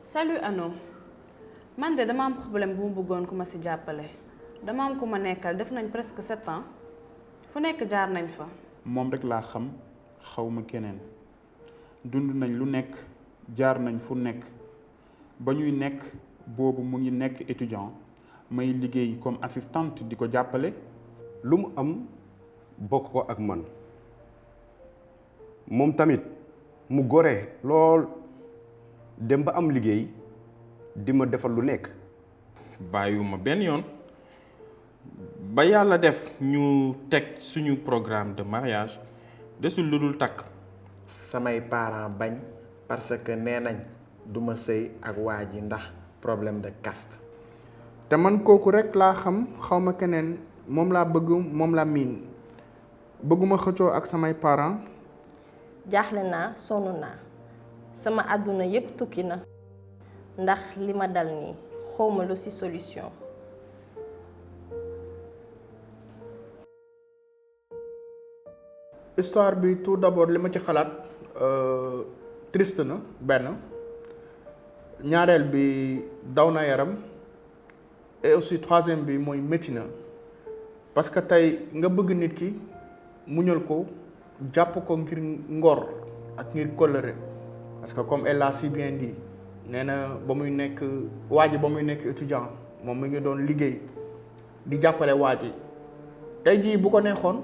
Salut Ano, man de dama am problème bu mu bëggoon ku ma si jàppale. Dama am ku ma nekkal def nañ presque 7 ans fu nekk jaar nañ fa. moom rek laa xam xawma keneen dund nañ lu nekk jaar nañ fu nekk ba ñuy nekk boobu mu ngi nekk étudiant may liggéey comme assistante di ko jàppale. lu mu am bokk ko ak man moom tamit mu gore lool dem ba am liggéey di ma defal lu nekk. bàyyiwuma benn yoon ba yàlla def ñu teg suñu programme de mariage desul lu dul takk. samay parents bañ parce que nee nañ duma sëy ak waa ji ndax problème de caste. te man kooku rek laa xam xawma keneen moom laa bëgg moom laa miin bëgguma xëccoo ak samay parents. jaaxle naa sonn naa sama àdduna yépp tukki na ndax li ma dal nii xawma lu ci solution. histoire bi tout d'abord li ma ci xalaat triste na benn ñaareel bi daw na yaram et aussi troisième bi mooy métti na parce que tey nga bëgg nit ki muñal ko jàpp ko ngir ngor ak ngir kóllëre parce que comme elle l'a si bien dit nee na ba muy nekk waa ji ba muy nekk étudiant moom mu ngi doon liggéey di jàppale waa ji tey jii bu ko neexoon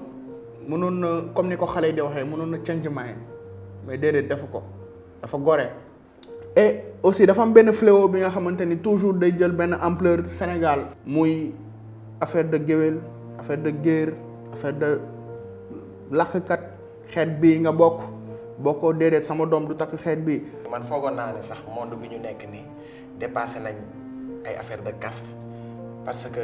mënoon na comme ni ko xale yi di waxee mënoon na change mind mais déedéet defu ko dafa gore. et aussi dafa am benn fléau bi nga xamante ni toujours day jël benn ampleur Sénégal muy affaire de géwél affaire de géer affaire de làkkat xeet bii nga bokkoo déedéet sama doom du takk xeet bi. man foogoon naa ne sax monde bi ñu nekk nii dépassé nañ ay affaire de caste parce que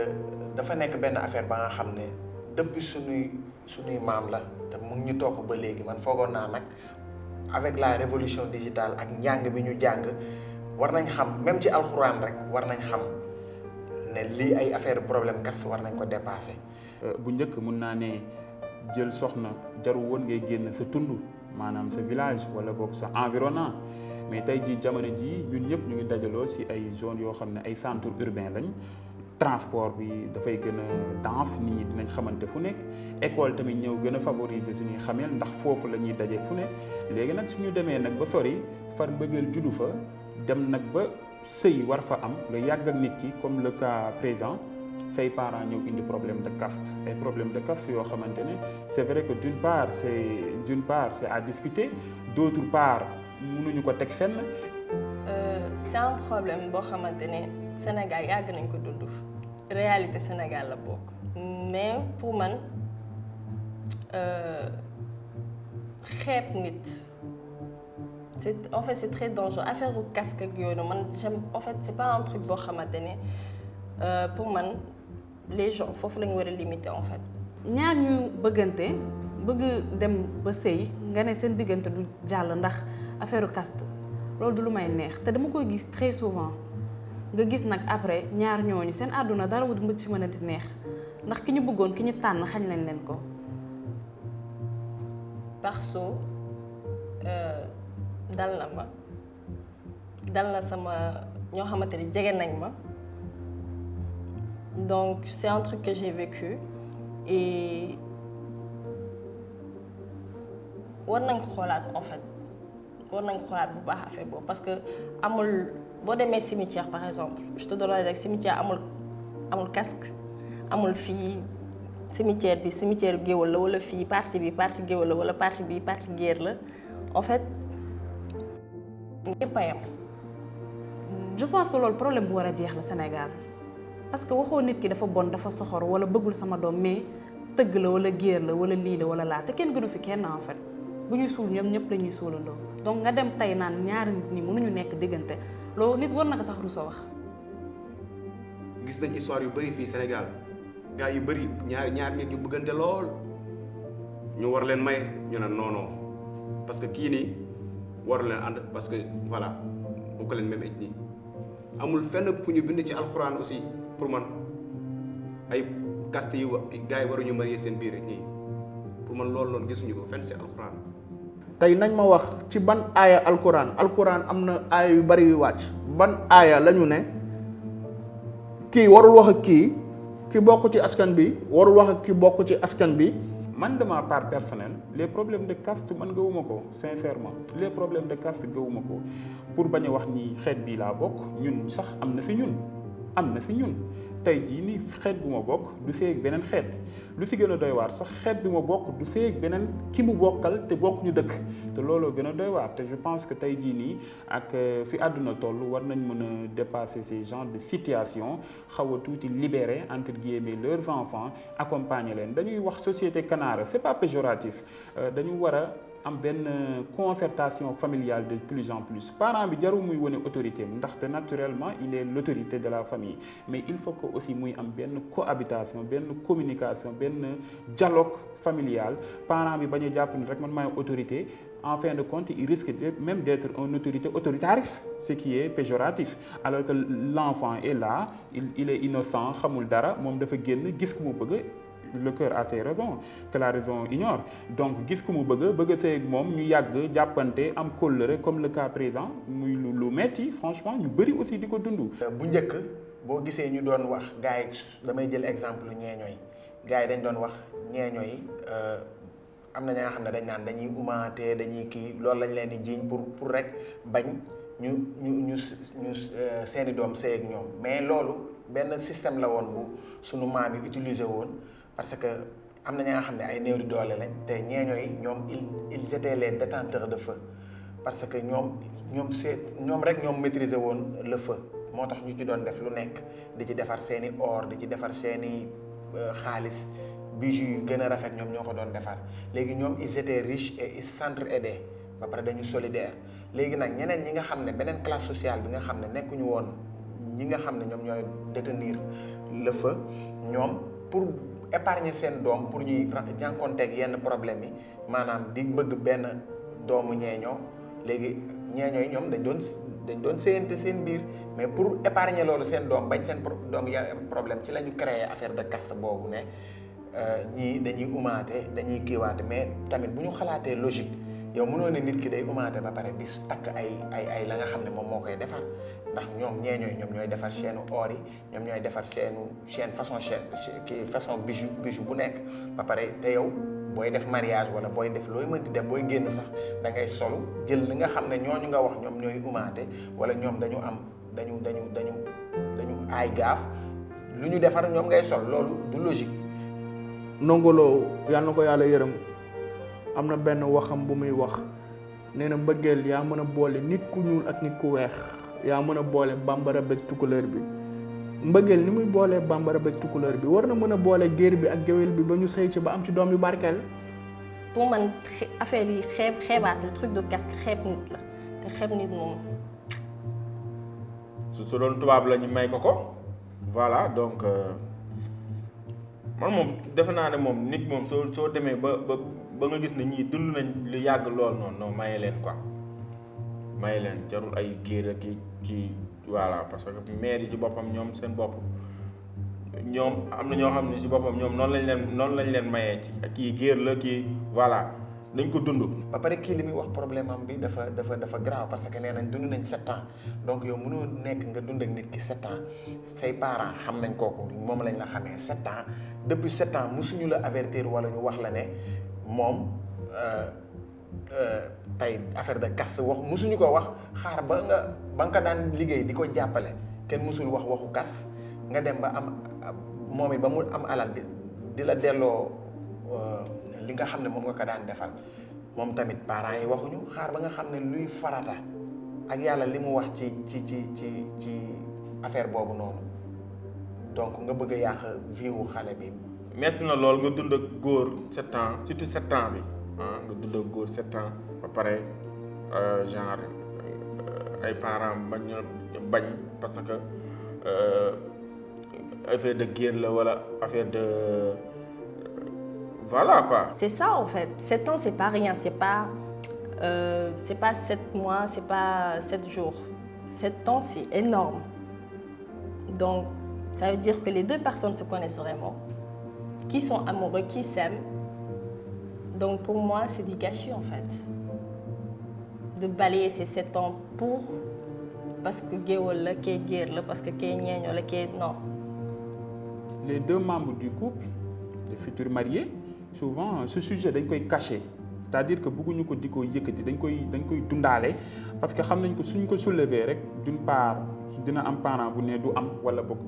dafa nekk benn affaire ba nga xam ne depuis suñuy maam la te mu ngi ñu topp ba léegi man foogoon naa nag avec la révolution digitale ak njàng bi ñu jàng war nañ xam même ci alxuraan rek war nañ xam ne lii ay affaire problème caste war nañ ko dépasser. bu njëkk mun naa ne jël soxna jaru woon ngay génn sa tund maanaam sa village wala boog sa environnement mais tey jii jamono jii ñun ñëpp ñu ngi dajaloo ci ay zones yoo xam ne ay centres urbains lañ. transport bi dafay gën a dense nit ñi dinañ xamante fu nekk école tamit ñëw gën a favoriser suñuy xameel ndax foofu la ñuy dajee fu nekk léegi nag suñu demee nag ba sori far mbëggeel juddu fa dem nag ba sëy war fa am nga yàgg ak nit ki comme le cas présent say parents ñëw indi problème de caste ay problème de caste yoo xamante ne c'est vrai que d'une part c'est à discuter d'autre part mënuñu ko teg fenn. c'est un problème boo xamante ne Sénégal yàgg nañ ko dund réalité Sénégal la bokk mais pour man xeeb nit c'est très dangereux affaire u casque ak yooyu man j'aime en fait c'est pas un truc boo xamante ne pour man les gens foofu la ñu war a limiter en fait. ñaar ñu bëggante bëgg dem ba sëy nga ne seen diggante du jàll ndax affaire u caste loolu du lu may neex te dama koy gis très souvent. nga gis nag après ñaar ñooñu seen àdduna dara wut mu ci mën a di neex ndax ki ñu bëggoon ki ñu tànn xañ nañ leen ko. perso dal na sama ñoo xamante ni jege nañ ma donc c'est un truc que j'ai vécu et war nañ xoolaat en fait war nañ xoolaat bu baax affaire boobu parce que amul. boo demee cimetière par exemple je te donne rek cimetière amul casque amul fii cimetière géwël la wala fii partie bi partie géwël la wala partie bi partie géer la en fait ñëpp a yem. je pense que loolu problème bu war a jeex la Sénégal parce que waxoo nit ki dafa bon dafa soxor wala bëggul sama doom mais tëgg la wala géer la wala lii la wala laa te kenn gënu fi kenn en fait bu ñuy suul ñoom ñëpp la ñuy suulandoo donc nga dem tey naan ñaari nit ñi mënuñu nekk diggante. loolu nit war na ko sax rusa wax. gis nañ histoire yu bëri fii Sénégal gars yu bëri ñaar nit yu bëggante lool ñu war leen may ñu ne non parce que kii nii war leen ànd parce que voilà bokk leen même ethnie amul fenn fu ñu bind ci alxuraan aussi pour man ay caste yi gars yi waruñu marier seen biir ethnie pour man loolu noonu gisuñu ko fenn ci alxuraan. tey nañ ma wax ci ban aaya alquran am na aaya yu bari yu wàcc ban aaya la ñu ne kii warul wax ak ki bokk ci askan bi warul wax ak ki bokk ci askan bi. man de ma part personnelle les problèmes de caste man gëwuma ko sincèrement les problèmes de caste gëwuma ko pour bañ a wax ni xeet bii laa bokk ñun sax am na si ñun tey jii ni xeet bu ma bokk du seeg beneen xeet lu si gën a doy waar sax xeet bi ma bokk du seeg beneen ki mu bokkal te bokk ñu dëkk te looloo gën a doy waar te je pense que tey jii nii ak fi àdduna toll war nañ mën a dépasser ces genres de situation xaw a tuuti libérer entre guillemets leurs enfants accompagner leen dañuy wax société canard c'est pas péjoratif dañu war a am benn concertation familiale de plus en plus parent bi jarul muy wane autorité ndaxte naturellement il est l'autorité de la famille mais il faut que aussi muy am benn cohabitation benn communication benn dialogue familial parent bi bañ a jàpp ni rek man maay autorité en fin de compte il risque même d'être une autorité autoritariste ce qui est péjoratif alors que l'enfant est là il est innocent xamul dara moom dafa génn gis ku mu bëgg le cœur a ses raisons que la raison ignore donc gis ku mu bëgg a sëy ak moom ñu yàgg jàppante am kóllëre comme le cas présent muy lu metti franchement ñu bëri aussi di ko dund. bu njëkk boo gisee ñu doon wax gars yi damay jël exemple ñeeñooy gars yi dañ doon wax ñeeñooy am na ña nga xam ne dañ naan dañuy umaatee dañuy kii loolu lañ leen di jiiñ pour rek bañ ñu seeni doom sëy ak ñoom mais loolu benn système la woon bu sunu maam yi utiliser woon. parce que am na ñi nga xam ne ay néew di doole lañ te ñeeñooy ñoom ils étaient les détenteurs de feu parce que ñoom rek ñoom maîtriser woon le feu moo tax ñu ci doon def lu nekk di ci defar seeni or di ci defar seeni xaalis bijoux yu gën a rafet ñoom ñoo ko doon defar léegi ñoom ils étaient riches et ils s'entraidaient ba pare dañu solidaire léegi nag ñeneen ñi nga xam ne beneen classe sociale bi nga xam ne nekkuñu woon ñi nga xam ne ñoom ñooy détenir le feu ñoom pour épargner seen doom pour ñuy jànkonteeg yenn problème yi maanaam di bëgg benn doomu ñeeñoo léegi ñeeñoo yi ñoom dañ doon séyante seen biir mais pour épargner loolu seen doom bañ seen doom ya am problème ci la ñu créé affaire de caste boobu ne ñii dañuy umaate dañuy kiiwaate mais tamit bu ñu xalaatee logique yow mënoo ne nit ki day umaate ba pare di takk ay la nga xam ne moom moo koy defar ndax ñoom ñoom ñooy defar chaîne or yi ñoom ñooy defar chaîne façon bijou bu nekk ba pare te yow booy def mariage wala booy def looy mën di def booy génn sax da ngay solu jël li nga xam ne ñooñu nga wax ñoom ñooy umaate wala ñoom dañu aay gaaf lu ñu defar ñoom ngay sol loolu du logique. Ndongo Lo yàlla na ko yàlla yërëm am na benn waxam bu muy wax nee na mbëggeel yaa mën a boole nit ku ñuul ak nit ku weex yaa mën a boole bambara beeg tukulóor bi mbëggeel ni muy boolee bambara beeg tukulóor bi war na mën a boole géer bi ak géwél bi ba ñu sëy ci ba am ci doom yu barkeel. pour man affaire yi xeebaat le truc de casque xeeb nit la te xeeb nit moom. su doon tubaab la ñu may ko voilà donc man moom defe naa ne moom nit moom soo demee ba nga gis ne ñii dund nañ lu yàgg lool noonu non maye leen quoi maye leen jarul ay géer ak kii voilà parce que maire yi ci boppam ñoom seen bopp ñoom am na ñoo xam ne ci boppam ñoom noonu lañ leen mayee ci kii géer la kii voilà dañ ko dund. ba pare kii li muy wax problème am bi dafa grave parce que nee nañ dund nañ 7 ans donc yow mënoo nekk nga dund ak nit ki 7 ans say parents xam nañ kooku moom lañ la xamee 7 ans depuis 7 ans musuñu la avertir wala ñu wax la ne moom tey affaire de caste wax musuñu ko wax xaar ba nga ko daan liggéey di ko jàppale kenn musul wax waxu kas nga dem ba am moom it ba mu am alal di la delloo li nga xam ne moom nga ko daan defal moom tamit parents yi waxuñu xaar ba nga xam ne luy farata ak yàlla li mu wax ci affaire boobu noonu donc nga bëgg a yàq vie wu xale bi. metti na lool nga dund ak góor 7 ans surtout 7 ans bi nga dund ak góor 7 ans ba pare genre ay parents bañ parce que affaire de guerre la wala affaire de voilà quoi. C'est ça en fait. 7 ans c'est pas rien, c'est pas 7 mois, c'est pas 7 jours. 7 ans c'est énorme. Donc ça veut dire que les deux personnes se connaissent vraiment, qui sont amoureux, qui s'aiment. Donc pour moi c'est du gâchis en fait. De balayer ces 7 ans pour parce que géwël la kee géer la parce que kee ñeeño la kee non. Les deux membres du couple, les futurs mariés, souvent ce sujet dañ koy cacher, c'est-à-dire que bëgguñu ko di ko yëkkati dañ koy dundaale parce que xam nañ ko suñ ko soulever rek d'une part dina am parent bu ne du am wala boog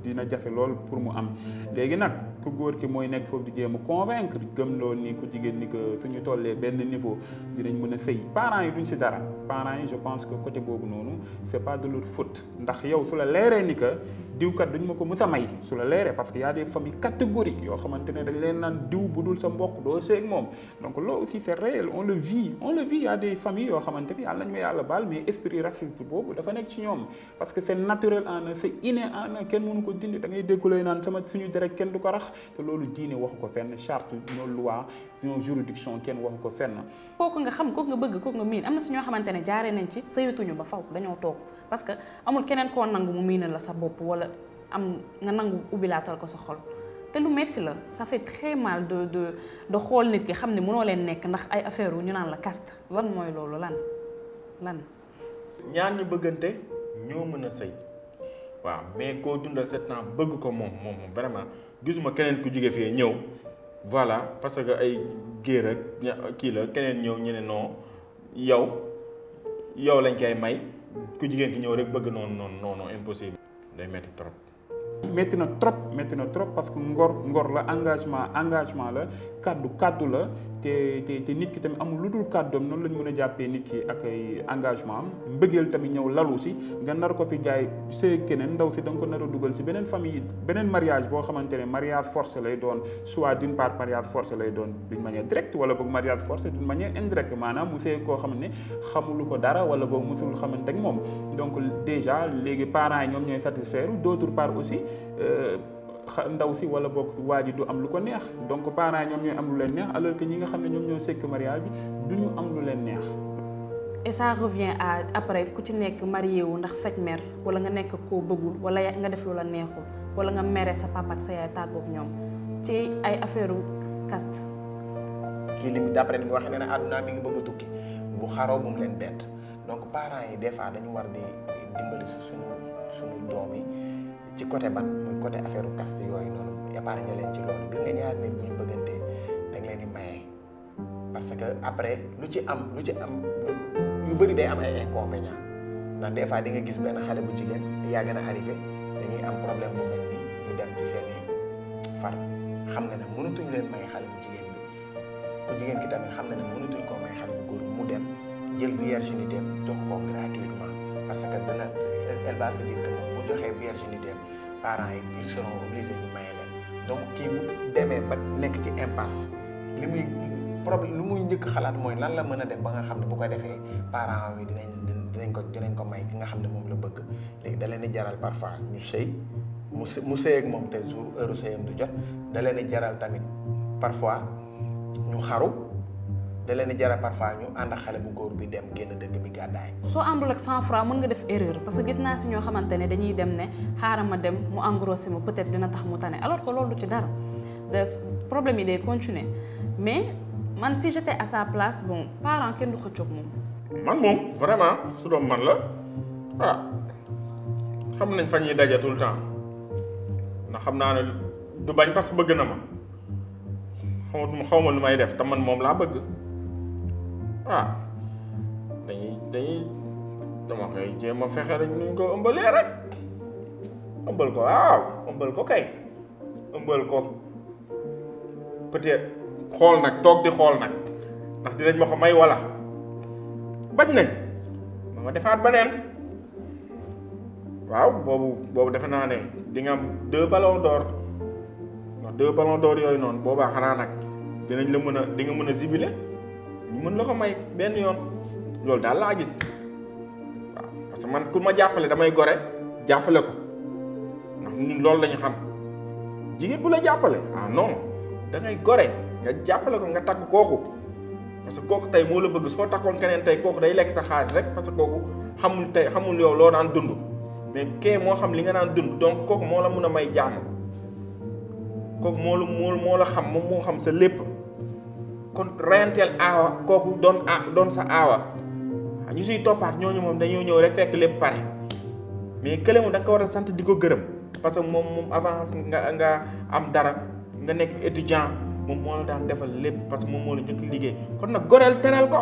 dina jafe lool pour mu am léegi nag ku góor ki mooy nekk foofu di jéem a convaincre gëm loolu ni ku jigéen ni que suñu tollee benn niveau dinañ mën a sëy parents yi duñ si dara parents yi je pense que côté boobu noonu c'est pas de leur faute ndax yow su la leeree ni que diwkat duñ ma ko mës a may su la leeree parce que y a des familles catégoriques yoo xamante ne dañ leen naan diw bu dul sa mbokk doo seeg moom donc loolu aussi c'est réel on le vit y a des familles yoo xamante ni yàlla nañ ma yàlla baal mais esprit raciste boobu dafa nekk ci ñoom parce que c'est naturel en eux c'est inné en eux kenn mënu ko dindi da ngay déggulee naan suñu deret kenn du ko rax te loolu diine waxu ko fenn charte nos lois nos juridiction kenn waxu ko fenn. kooku nga xam kooku nga bëgg kooku nga miin am na si ñoo xamante ne jaaree nañ ci sëyatuñu ba faw dañoo toog parce que amul keneen koo nangu mu miinal la sa bopp wala am nga nangu ubbilaatal ko sa xol te lu metti la ça fait très mal de xool nit ki xam ne mënoo leen nekk ndax ay affaire yu ñu naan la caste lan mooy loolu lan. ñaar ñu bëggante ñoo mën a sëy waaw mais koo dundal 7 ans bëgg ko moom vraiment gisuma keneen ku jóge fii ñëw voilà parce que ay géer ak kii la keneen ñëw ñu ne non yow lañ koy may ku jigéen ki ñëw rek bëgg non impossible day metti trop. metti na trop parce que ngor la engagement la kaddu la te nit ki tamit amul lu dul kàddoom noonu lañ mën a jàppee nit ki ak ay engagement am mbëggeel tamit ñëw lalu si nga nar ko fi jaay see keneen ndaw si da nga ko nar a dugal si beneen famille beneen mariage boo xamante ne mariage forcé lay doon soit d'une part mariage forcé lay doon d'une manière directe wala boog mariage forcé d'une manière indirecte maanaam mu see koo xam ne xamulu ko dara wala boog musul xamante ak moom donc déjà léegi parents yi ñoom ñooy satisfaire d'autre part aussi ndaw si wala boog waa ji du am lu ko neex donc parents yi ñoom ñooy am lu leen neex alors que ñi nga xam ne ñoom ñoo sekk mariage bi du ñu am lu leen neex. et ça revient à après ku ci nekk marié wu ndax faj mer wala nga nekk koo bëggul wala nga def lu la neexul wala nga mere sa papa ak sa yaay tàggoog ñoom ci ay affaire caste. kii li d'après ni mu waxee ne àdduna mi ngi bëgg a tukki bu xaroo bu mu leen bett donc parents yi des fois dañu war di dimbali si suñu doom yi. ci côté ban muy côté affaire caste yooyu noonu épargne leen ci loolu gis nga ñaari nit bu ñu bëggantee da nga leen di maye parce que après lu ci am yu bëri day am ay inconvénients ndax des fois di nga gis benn xale bu jigéen yaa gën a arrivé dañuy am problème bu mel nii ñu dem ci seen far xam nga ne mënatuñ leen may xale bu jigéen bi ku jigéen ki tamit xam na ne mënatuñ koo may xale bu góor mu dem jël virginité jox ko gratuitement parce que elle va se dire que moom bu joxee virginité parents yi ils seront obligés ñu maye leen donc kii bu demee ba nekk ci impasse li muy njëkk xalaat mooy lan la mën a def ba nga xam ne bu ko defee parents yi dinañ ko may ki nga xam ne moom la bëgg léegi da leen di jaral parfois ñu sëy mu sëy ak moom te jour heure sëyam du jot da leen di jaral tamit parfois ñu xaru da leen di jaral parfois ñu ànd ak xale bu góor bi dem génn dëkk bi gàddaay. soo àndul ak 100 francs mën nga def erreur parce que gis naa si ñoo xamante ne dañuy dem ne xaaral ma dem mu engrossé ma peut-être dina tax mu tane alors que loolu du ci dara problème yi day continuer mais man si j'étais à sa place bon parent kenn du xëccoog moom. man moom vraiment su doon man la xam nañ fa ñuy daje tout le temps ndax xam naa ne du bañ parce que bëgg na ma xaw ma lu may def te man moom laa bëgg. dañuy dama koy jéem a fexe rek nuñ ko ëmbalee rek ëmbal ko waaw ëmbal ko kay ëmbal ko peut-être xool nag toog di xool nag ndax dinañ ma ko may wala bañ nañ ma defaat beneen waaw boobu defe naa ne di nga am 2 ballons d'or ndax 2 ballons d'or yooyu noonu boobaa xanaa nag dinañ la mën a di nga mën a zibilé ñu mën la ko may benn yoon loolu daal laa gis waaw parce que man ku ma jàppale damay gore jàppale ko ndax ñun loolu lañu xam jigéen bu la jàppale non da ngay gore nga jàppale ko nga takk kooku parce que kooku tey moo la bëgg soo takkoon keneen tey kooku day lekk sa xaalis rek parce que kooku xamul yow loo daan dund mais kee moo xam li nga daan dund donc kooku moo la mun a may jàmm kooku moo la xam moom moo xam sa lépp kon reyanteel aawa kooku doon sa aawa ñu siy toppaat ñooñu moom dañoo ñëw rek fekk lépp pare mais kële moom da nga ko war a sant di ko gërëm parce que moom avant nga am dara nga nekk étudiant moom moo la daan defal lépp parce que moom moo la njëkk liggéey kon nag goreel teral ko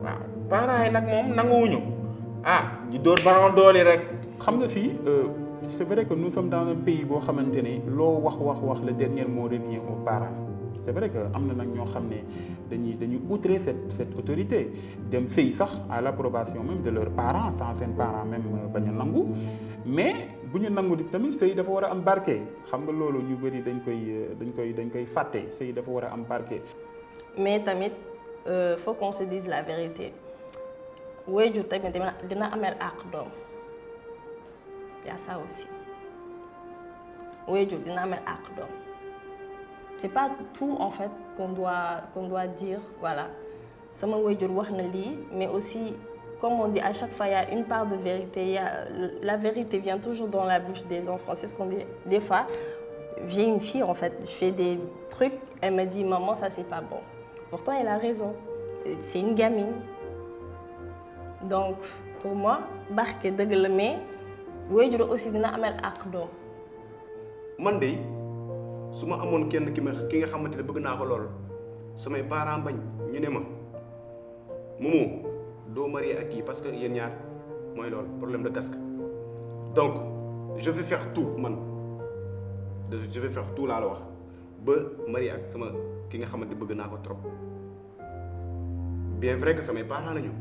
waaw parents yi nag moom nanguwuñu ñu dóor baron dooli rek. xam nga fii c'est vrai que nous sommes dans un pays boo xamante ne loo wax le dernier mot revient aux parents c'est vrai que am na nag ñoo xam ne dañuy outrer cette autorité dem sëy sax à l'approbation même de leurs parents sans seen parents même bañ a nangu mais bu ñu nangu di tamit sëy dafa war a am barke xam nga loolu ñu bëri dañ koy fàtte sëy dafa war a am barke. mais tamit faut qu'on se dise la vérité waajur tamit dina amel àq doom y a ça aussi waajur dina amel àq doom c'est pas tout en fait qu'on doit dire voilà sama waajur wax na lii mais aussi comme on dit à chaque fois il y a une part de vérité la vérité vient toujours dans la bouche des enfants c'est ce qu'on dit des fois j'ai une fille en fait je fais des trucs elle me dit maman ça c'est pas bon pourtant elle a raison c'est une gamine donc pour moi barke dëgg la mais waajur aussi dina amel àq doom. man de su ma amoon kenn ki nga xamante ne bëgg naa ko lool samay parents bañ ñu ne ma Momo doo marié ak kii parce que yéen ñaar mooy loolu problème de casque donc je vais faire tout man je vais faire tout laa la wax ba marié ak sama ki nga xamante ne bëgg naa ko trop bien vrai que samay parents lañu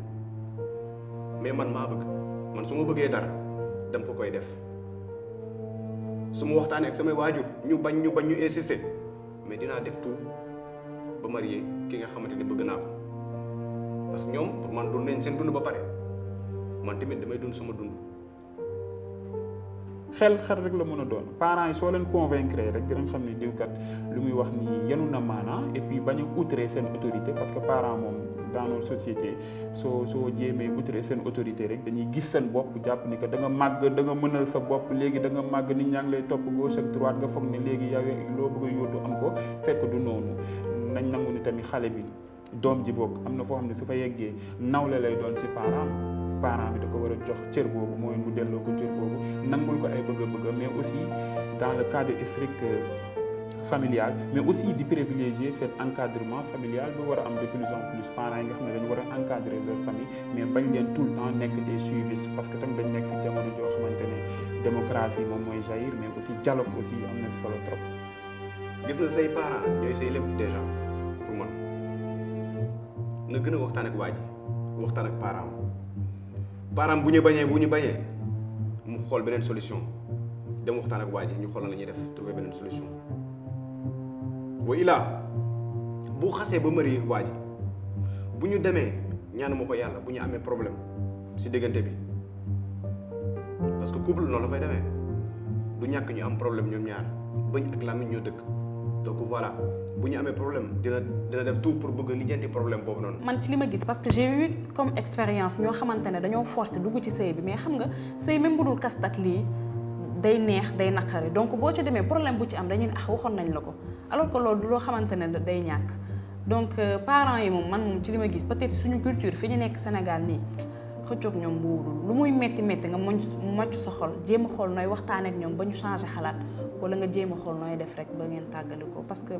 mais man maa bëgg man su ma bëggee dara dama ko koy def su ma waxtaanee ak samay waajur ñu bañ ñu insister mais dinaa def tout ba marié ki nga xamante ni bëgg naa ko parce que ñoom pour man dund nañ seen dund ba pare man tamit damay dund sama dund. xel rek la mën a doon parents yi soo leen convaincre rek dinañ xam ne diwkat lu muy wax ni yenu na maanaa et puis bañ a outrer seen autorité parce que parents moom dans notre société soo jéemee outrer seen autorité rek dañuy gis seen bopp jàpp ni que da nga màgg da nga mënal sa bopp léegi da nga màgg nit ñaa ngi lay topp gauche ak droite nga foog ne léegi yow loo bëgg a yóotu am ko fekk du noonu nañ nangu ni tamit xale bi doom ji bokk am na foo xam ne su fa yeggee nawle lay doon ci parent bi da ko war a jox cër boobu mooy mu delloo ko cër boobu nangul ko ay bëgg-bëgg mais aussi dans le cadre strict familial mais aussi di privilégier cet encadrement familial bi war a am de plus en plus parents yi nga xam ne dañu war a encadrer leur famille mais bañ leen tout le temps nekk des suivistes parce que tam dañ nekk ci jamono joo xamante ne démocratie moom mooy jaillir mais aussi dialogue aussi am na solo trop. gis nga say parents ñooy say lépp déjà pour man na gën a waxtaan ak waa ji waxtaan ak parent bu ñu bañee mu xool beneen solution dem waxtaan ak waa ji ñu xool la ñuy def trouver beneen solution wa ilaa bu xasee ba mëri waa ji bu ñu demee ñaanu ko yàlla bu ñu amee problème ci diggante bi parce que couple noonu la fay demee du ñàkk ñu am problème ñoom ñaar bëñ ak làmmiñ ñoo dëkk donc voilà bu ñu amee problème dina def tout pour bëgg a lijjanti problème boobu noonu. man ci li ma gis parce que j'ai eu comme expérience ñoo xamante ne dañoo forcé dugg ci sëy bi mais xam nga sëy même bu dul kast ak lii day neex day naqari donc boo ci demee problème bu ci am dañuy ne waxoon nañ la ko alors que loolu du loo xamante ne day ñàkk donc parents yi moom man moom ci li ma gis peut-être suñu culture fi ñu nekk Sénégal nii xëccoog ñoom buurul lu muy metti nga mocc sa xol jéem a xool nooy waxtaan ak ñoom ba ñu changer xalaat wala nga jéem a xool nooy def rek ba ngeen tàggali ko parce que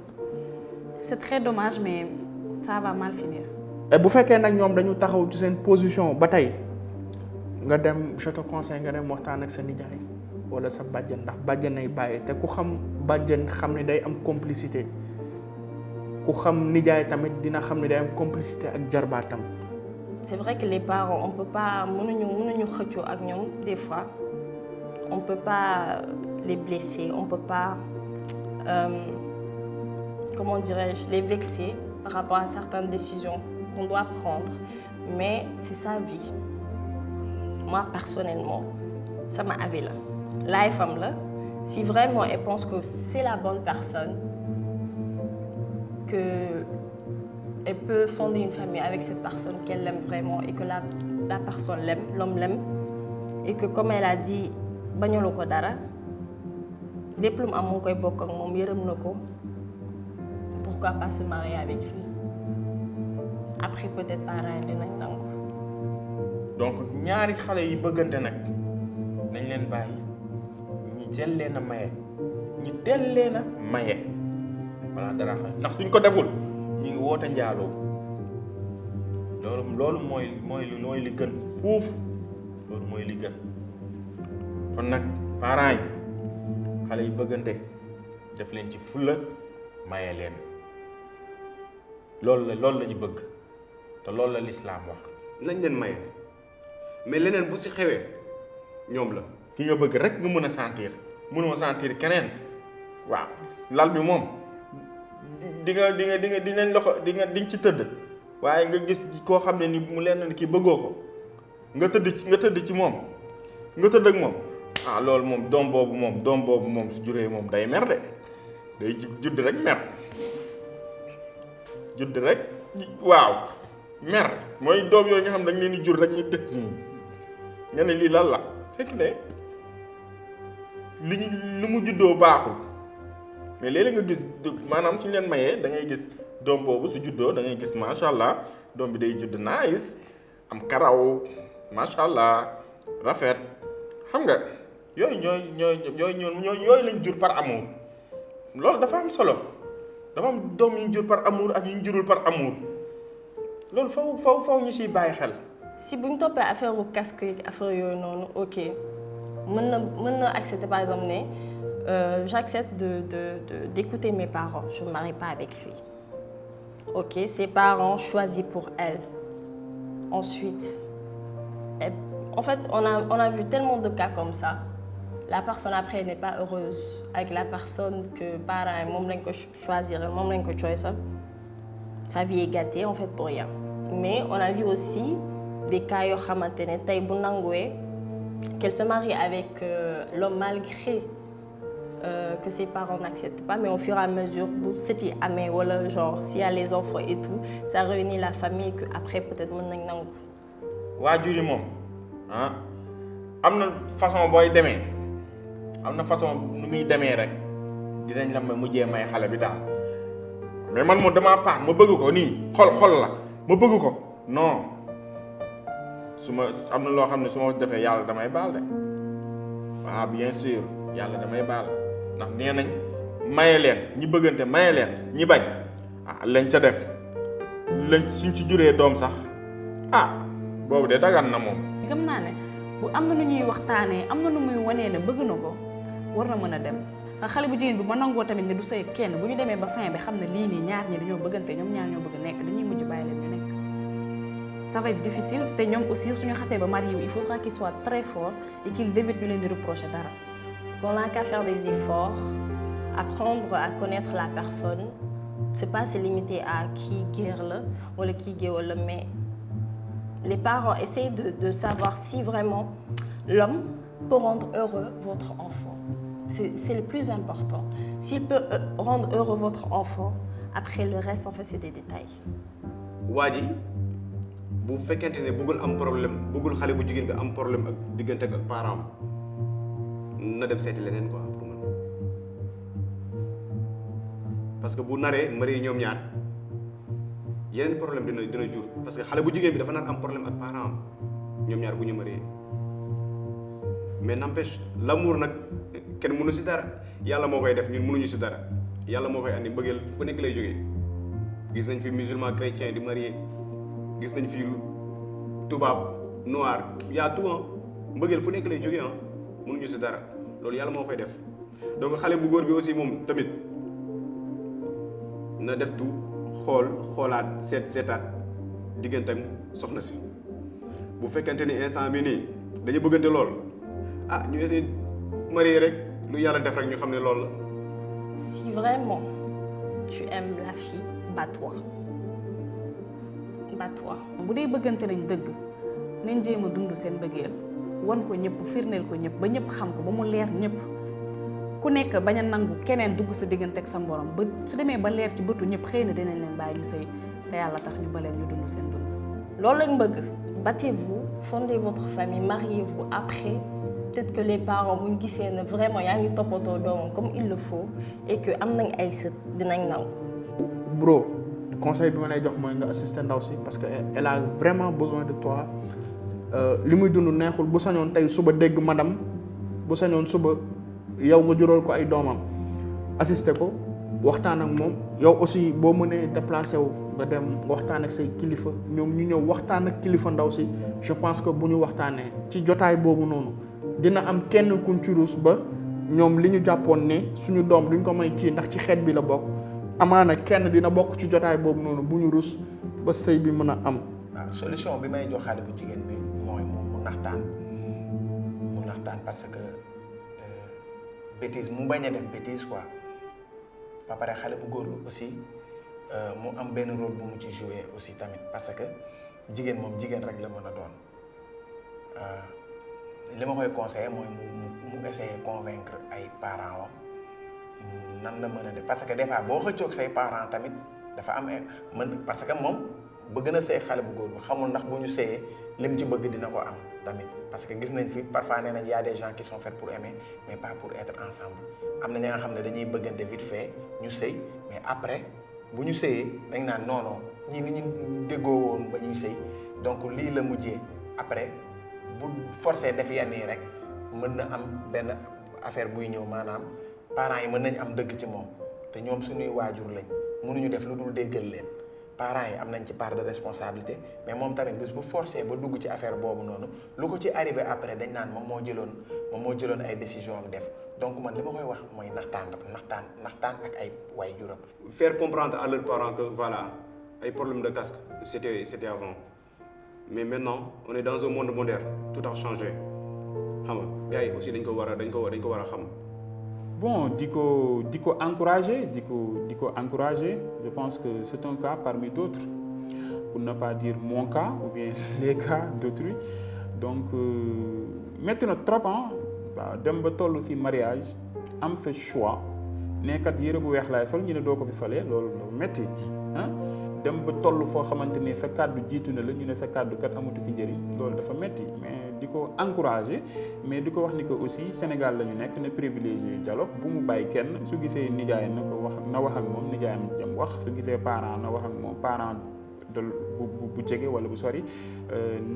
c'est très dommage mais ça va mal finir. et bu fekkee nag ñoom dañu taxaw ci seen position ba tey nga dem je te conseille nga dem waxtaan ak sa nijaay wala sa bàjjen ndax bàjjen ay bàyyi te ku xam bàjjen xam ne day am complicité ku xam nijaay tamit dina xam ne day am complicité ak jarbaatam. c'est vrai que les parents on peut pas mënuñu xëccoo ak ñoom des fois on peut pas les blesser on peut pas comment dirais-je les vexer par rapport à certaines décisions qu'on doit prendre mais c'est sa vie moi personnellement sama avis la life am la si vraiment elle pense que c'est la bonne personne que elle peut fonder une famille avec cette personne qu'elle aime vraiment et que la personne l'aime, l'homme l'aime et que comme elle a dit bañalu ko dara lépp lu mu am mu ngi koy bokk ak moom yërëm na ko pourquoi pas se marier avec lui après peut-être parents yi dinañ nangu. donc ñaari xale yi bëggante nag nañ leen bàyyi ñi jël leen a maye ñi teel leen a maye balaa dara xam ndax suñ ko deful ñu ngi woote njaaloo loolu mooy li gën foofu loolu mooy li gën kon nag parents yi xale yi bëggante def leen ci fulla maye leen loolu la ñu bëgg te loolu la lislaam wax. nañ leen maye mais leneen bu ci xewee ñoom la. ki nga bëgg rek nga mën a sentir mënoo sentir keneen waaw lal bi moom di nga dinañ loxo di nga ci tëdd waaye nga gis koo xam ne ni mu leen ni kii bëggoo ko nga tëdd ci moom nga tëdd ak moom ah loolu moom doom boobu moom su juree moom day mer de day judd rek mer judd rek waaw mer mooy doom yooyu nga xam dañ leen di jur rek ñu dëkk nii nga ne lii lan la fekk ne li mu juddoo baaxul mais léeg-léeg nga gis maanaam suñu leen mayee da ngay gis doom boobu su juddoo da ngay gis macha allah doom bi day judd nice am karaw macha allah rafet xam nga yooyu lañ jur par amour loolu dafa am solo dafa am doom yu ñu jur par amour ak yu ñu jurul par amour loolu faw ñu siy bàyyi xel. si bu ñu toppee affaire u casque yi affaire yooyu noonu ok mën na accepter par exemple ne j'accepte d'écouter mes parents je ne me marie pas avec lui ok ses parents choisis pour elle ensuite en fait on a vu tellement de cas comme ça la personne après n'est pas heureuse avec la personne que parents yi moom lañ ko choisir moom lañ ko choisir sa vie est gâtée en fait pour rien mais on a vu aussi des cas yoo xamante ne tey bu nanguwee qu'elle se marie avec l'homme malgré que ses parents n'acceptent pas mais au fur et à mesure bu sët yi amee wala genre s'il y a les enfants et tout ça réunit la famille que après peut-être mën nañ nangu. waajur yi moom am na façon booy demee am na façon nu muy demee rek dinañ la mujjee may xale bi daal mais man moom damaa paan ma bëgg ko nii xol la ma bëgg ko non su ma am na loo xam ne su ma defee yàlla damay baal de waaw bien sûr yàlla damay baal ndax nee nañ maye leen ñi bëggante maye leen ñi bañ lañ ca def lañ suñ ci juree doom sax boobu de dagan na moom. gëm naa ne bu am na nu ñuy waxtaanee am na nu muy wanee ne bëgg na ko war na mën a dem xale bu jigéen bi ba nangoo tamit ne du sëy kenn bu ñu demee ba fin bi xam ne lii nii ñaar ñi dañoo bëggante ñoom ñaar ñoo bëgg nekk dañuy mujj bàyyi leen ñu nekk. ça va être difficile te ñoom aussi suñu xasee ba marié il faudra qu'ils soient très forts et qu'ils évitent ñu leen di reprocher dara. On n'a qu'à faire des efforts, apprendre à connaître la personne. C'est pas se limiter à qui guère là ou le qui guère là, mais les parents essayent de savoir si vraiment l'homme peut rendre heureux votre enfant. C'est le plus important. S'il peut rendre heureux votre enfant, après le reste en fait c'est des détails. waa ji bu fekkente ne bëggul am problème bëggul xale bu jigéen bi am problème ak diggante ak parents na dem seeti leneen quoi pour man parce que bu naree mari ñoom ñaar yeneen problème dina jur parce que xale bu jigéen bi dafa nar am problème ak parents ñoom ñaar bu ñu marié mais n'empêche l'amour nag kenn mënu si dara yàlla moo koy def ñun mënuñu si dara yàlla moo koy andi mbëggeel fu nekk lay jógee gis nañ fi musulman chrétien di marié gis nañ fi tubaab noir yaa tout mbëggeel fu nekk lay jógee mënuñu si dara loolu yàlla moo koy def donc xale bu góor bi aussi moom tamit na def tout xoolaat seetaat digganteem soxna si bu fekkente ni instant bi nii dañu bëggante lool ñu essayer marié rek lu yàlla def rek ñu xam ne loolu la. Si vraiment tu aimes la fille, bats-toi. Bats-toi. bu dee bëggante nañ dëgg nañ jéem a dund seen bëggeel wan ko ñëpp firndeel ko ñëpp ba ñëpp xam ko ba mu leer ñëpp ku nekk bañ a nangu keneen dugg sa diggante ak sa mborom ba su demee ba leer ci bëtu ñëpp xëy na dinañ leen bàyyi ñu sëy te yàlla tax ñu baleen ñu dund seen dund. loolu lañ bëgg battez-vous fondez votre famille mariez-vous après peut-être que les parents bu ñu gisee ne vraiment yaa ngi toppatoo doomam comme il le faut et que am nañ ay sët dinañ nangu. bro conseil bi ma lay jox mooy nga assister ndaw si parce que elle a vraiment besoin de toi li muy dund neexul bu sañoon tey suba dégg madame bu sañoon suba yow nga jural ko ay doomam assister ko waxtaan ak moom yow aussi boo mënee déplacé wu nga dem waxtaan ak say kilifa ñoom ñu ñëw waxtaan ak kilifa ndaw si je pense que bu ñu waxtaanee ci jotaay boobu noonu dina am kenn kuñ ci ruus ba ñoom li ñu jàppoon ne suñu doom duñ ko may kii ndax ci xeet bi la bokk amaana kenn dina bokk ci jotaay boobu noonu bu ñu rus ba sëy bi mën a am. waaw solution bi may jox xale bu jigéen bi mooy mu naxtaan parce que bêtise mu bañ a def bêtise quoi ba pare xale bu góor bi aussi mu am benn rôle bu mu ci jouer aussi tamit parce que jigéen moom jigéen rek la mën a doon li ma koy conseiller mooy mu essayer convaincre ay parents am nan la mën a def parce que des fois boo xëccoog say parents tamit dafa am parce que moom bëgg na sëy xale bu góor bi xamul ndax bu ñu sëyee lim ci bëgg dina ko am tamit parce que gis nañ fi parfois nee nañ y a des gens qui sont faits pour aimer mais pas pour être ensemble am na ñi nga xam ne dañuy bëggante vite fait ñu sëy mais après bu ñu sëyee dañ naan non non ñii ni ñu déggoo woon ba ñuy sëy donc lii la mujjee après bu forcé def yenn yi rek mën na am benn affaire buy ñëw maanaam parents yi mën nañ am dëgg ci moom te ñoom suñuy waajur lañ mënuñu def lu dul déggal leen parents yi am nañ ci part de responsabilité mais moom tamit bés bu forcé ba dugg ci affaire boobu noonu lu ko ci arrivé après dañ naan moom moo jëloon ay décision am def donc man li ma koy wax mooy naxtaan ak ay waajuram. Faire comprendre à leurs parents que voilà ay problème de casque c'était avant mais maintenant on est dans un monde moderne tout a changé xam nga gars yi aussi dañ ko war a xam. Bon, di ko encourager, je pense que c'est un cas parmi d'autres, pour ne pas dire mon cas ou bien les cas d'autrui. Donc, maintenant trop, dem ba tollu ci mariage, am sa choix, ne kat yére bu weex laay sol ñu ne doo ko fi solee loolu metti ah dem ba toll foo xamante ne sa kàddu jiitu na la ñu ne sa kàddu kat amatu fi njëriñ loolu dafa metti mais di ko encourager mais di ko wax ni que aussi Sénégal la ñu nekk na privilégié dialogue bu mu bàyyi kenn su gisee nijaay na wax ak moom nijaayam jëm wax su gisee parent na wax ak moom parent bu jege wala bu sori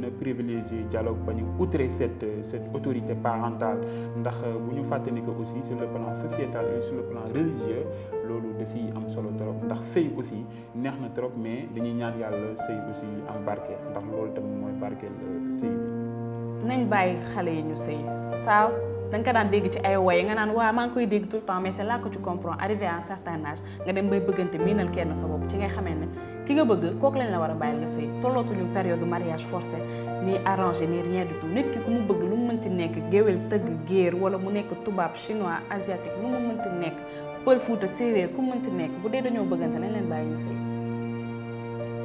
na privilégier dialogue ba ñu outrer cette autorité parentale ndax bu ñu fàtte ni que aussi sur le plan sociétal et sur le plan religieux loolu da ciy am solo trop ndax sëy aussi neex na trop mais dañuy ñaan yàlla sëy aussi am barke ndax loolu tam mooy barkeel sëy bi. nañ bàyyi xale yi ñu sëy saa da nga ko daan dégg ci ay woy nga naan waa maa ngi koy dégg tout le temps mais c'est là que tu comprends arrivé à un certain âge nga dem bay bëggante miinal kenn sa bopp ci ngay xamee ne ki nga bëgg kooku lañ la war a bàyyil nga sëy tollootuñu période de mariage forcé ni arrangé ni rien du tout nit ki ku mu bëgg lu mu mënti nekk géwél tëgg géer wala mu nekk tubaab chinois asiatique lu mu mënti nekk pël fuuta séeréer ku mu mënti nekk bu dee dañoo bëggante nañ leen bàyyi ñu sëy.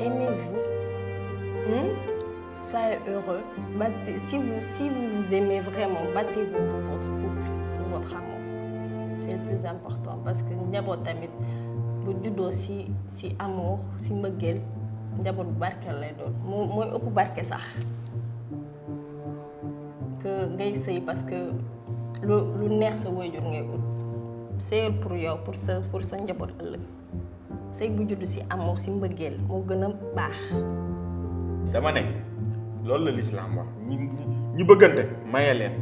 Aimez-vous, soyez heureux. Si vous vous aimez vraiment, battez-vous pour votre couple, pour votre amour. C'est le plus important parce que njaboot tamit bu juddoo si amour si mbëggeel njaboot bu barkeel lay doon mooy ëpp barke sax que ngay sëy parce que lu neex sa waajur ngay ut sëyal pour yow pour sa njaboot ëllëg sëy bu juddu si amour si mbëggeel moo gën a baax. dama ne loolu la l'islam wax ñi bëggante maye leen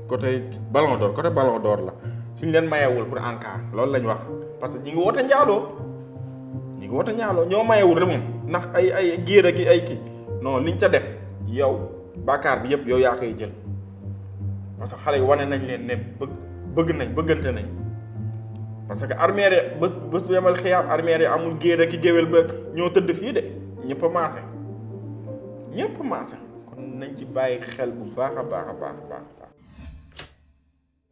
côté ballon d'or la suñ leen mayewul pour en cas loolu lañ wax parce que ñi ngi woote njaaloo ñoo mayewul rek moom ndax ay géer ak ay kii non liñ ca def yow bàkkaar bi yëpp yow yaa koy jël parce que xale yi wane nañ leen ne bëggante nañ parce que armeere bés bu yemal xiyaam armeere amul géer ak géwél ba ñoo tëdd fii de ñëpp a maase kon nañ ci bàyyi xel bu baax a baax